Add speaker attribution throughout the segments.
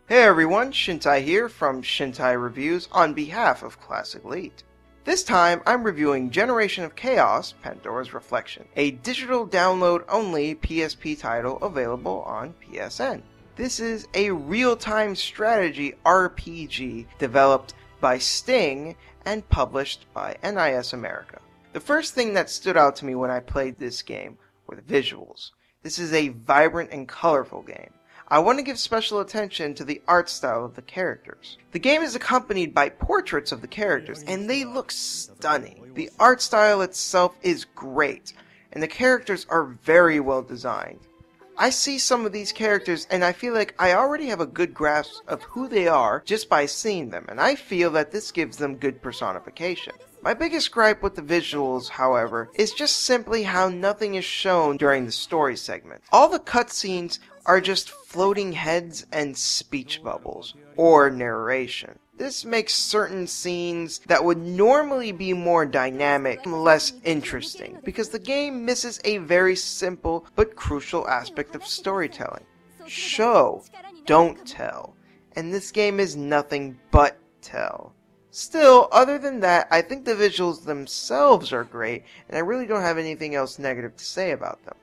Speaker 1: Hey everyone, Shintai here from Shintai Reviews on behalf of Classic Elite. This time I'm reviewing Generation of Chaos, Pandora's Reflection, a digital download-only PSP title available on PSN. This is a real-time strategy RPG developed by Sting and published by NIS America. The first thing that stood out to me when I played this game were the visuals. This is a vibrant and colorful game. I want to give special attention to the art style of the characters. The game is accompanied by portraits of the characters, and they look stunning. The art style itself is great, and the characters are very well designed. I see some of these characters and I feel like I already have a good grasp of who they are just by seeing them, and I feel that this gives them good personification. My biggest gripe with the visuals, however, is just simply how nothing is shown during the story segment. All the cutscenes are just floating heads and speech bubbles, or narration. This makes certain scenes that would normally be more dynamic less interesting, because the game misses a very simple but crucial aspect of storytelling. Show, don't tell. And this game is nothing but tell. Still, other than that, I think the visuals themselves are great, and I really don't have anything else negative to say about them.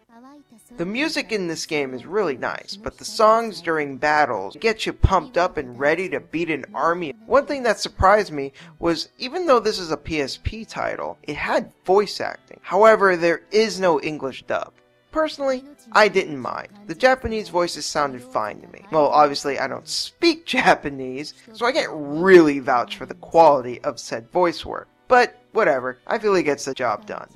Speaker 1: The music in this game is really nice, but the songs during battles get you pumped up and ready to beat an army. One thing that surprised me was, even though this is a PSP title, it had voice acting. However, there is no English dub. Personally, I didn't mind. The Japanese voices sounded fine to me. Well, obviously I don't speak Japanese, so I can't really vouch for the quality of said voice work. But whatever, I feel it gets the job done.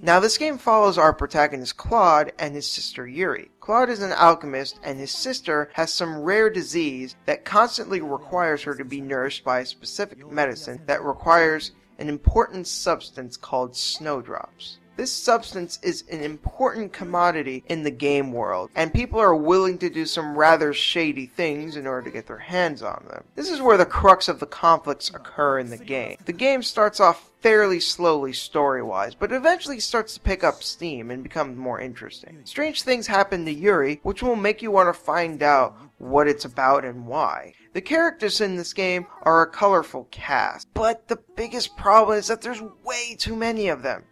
Speaker 1: Now, this game follows our protagonist Claude and his sister Yuri. Claude is an alchemist, and his sister has some rare disease that constantly requires her to be nourished by a specific medicine that requires an important substance called snowdrops. This substance is an important commodity in the game world, and people are willing to do some rather shady things in order to get their hands on them. This is where the crux of the conflicts occur in the game. The game starts off fairly slowly story-wise, but eventually starts to pick up steam and become more interesting. Strange things happen to Yuri, which will make you want to find out what it's about and why. The characters in this game are a colorful cast, but the biggest problem is that there's way too many of them.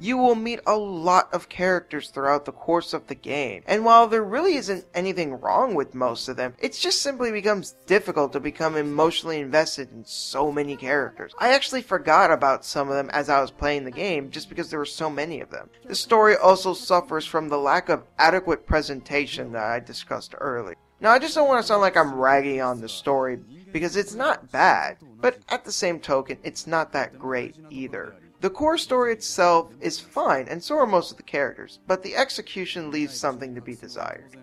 Speaker 1: You will meet a lot of characters throughout the course of the game, and while there really isn't anything wrong with most of them, it just simply becomes difficult to become emotionally invested in so many characters. I actually forgot about some of them as I was playing the game just because there were so many of them. The story also suffers from the lack of adequate presentation that I discussed earlier. Now, I just don't want to sound like I'm ragging on the story, because it's not bad, but at the same token, it's not that great either. The core story itself is fine, and so are most of the characters, but the execution leaves something to be desired.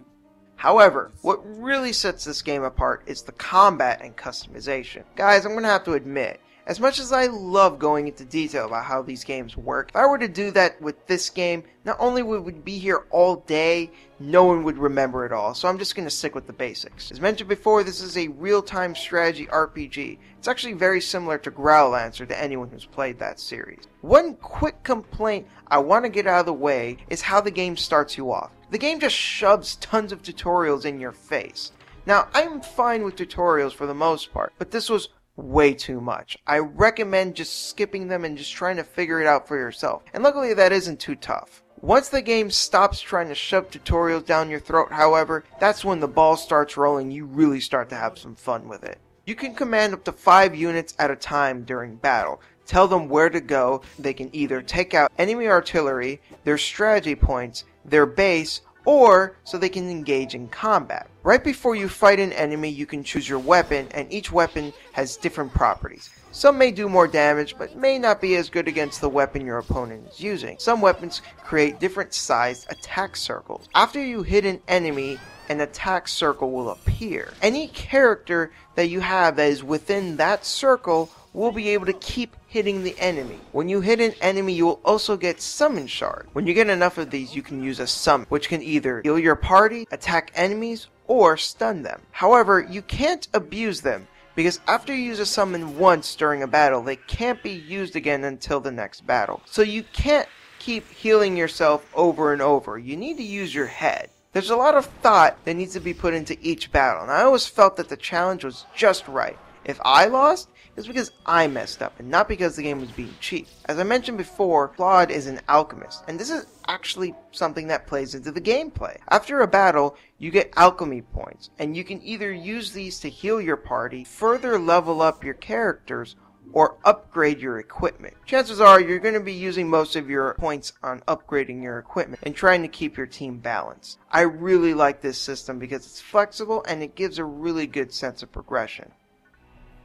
Speaker 1: However, what really sets this game apart is the combat and customization. Guys, I'm going to have to admit, as much as I love going into detail about how these games work, if I were to do that with this game, not only would we be here all day, no one would remember it all, so I'm just going to stick with the basics. As mentioned before, this is a real-time strategy RPG. It's actually very similar to Growlancer to anyone who's played that series. One quick complaint I want to get out of the way is how the game starts you off. The game just shoves tons of tutorials in your face. Now, I'm fine with tutorials for the most part, but this was way too much. I recommend just skipping them and just trying to figure it out for yourself. And luckily that isn't too tough. Once the game stops trying to shove tutorials down your throat, however, that's when the ball starts rolling. You really start to have some fun with it. You can command up to 5 units at a time during battle. Tell them where to go. They can either take out enemy artillery, their strategy points, their base, or so they can engage in combat. Right before you fight an enemy, you can choose your weapon, and each weapon has different properties. Some may do more damage, but may not be as good against the weapon your opponent is using. Some weapons create different sized attack circles. After you hit an enemy, an attack circle will appear. Any character that you have that is within that circle will be able to keep hitting the enemy. When you hit an enemy, you will also get summon shards. When you get enough of these, you can use a summon, which can either heal your party, attack enemies, or stun them. However, you can't abuse them, because after you use a summon once during a battle, they can't be used again until the next battle. So you can't keep healing yourself over and over. You need to use your head. There's a lot of thought that needs to be put into each battle, and I always felt that the challenge was just right. If I lost, it's because I messed up, and not because the game was being cheap. As I mentioned before, Claude is an alchemist, and this is actually something that plays into the gameplay. After a battle, you get alchemy points, and you can either use these to heal your party, further level up your characters, or upgrade your equipment. Chances are you're going to be using most of your points on upgrading your equipment and trying to keep your team balanced. I really like this system because it's flexible and it gives a really good sense of progression.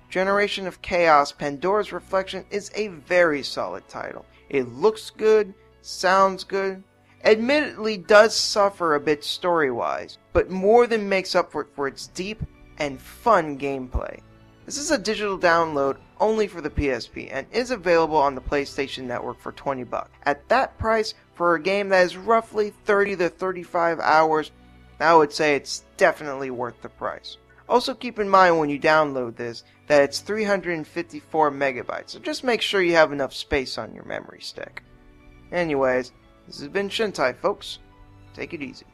Speaker 1: Generation of Chaos Pandora's Reflection is a very solid title. It looks good, sounds good, admittedly does suffer a bit story-wise, but more than makes up for its deep and fun gameplay. This is a digital download only for the PSP and is available on the PlayStation Network for $20. At that price, for a game that is roughly 30 to 35 hours, I would say it's definitely worth the price. Also keep in mind when you download this that it's 354 megabytes, so just make sure you have enough space on your memory stick. Anyways, this has been Shintai, folks. Take it easy.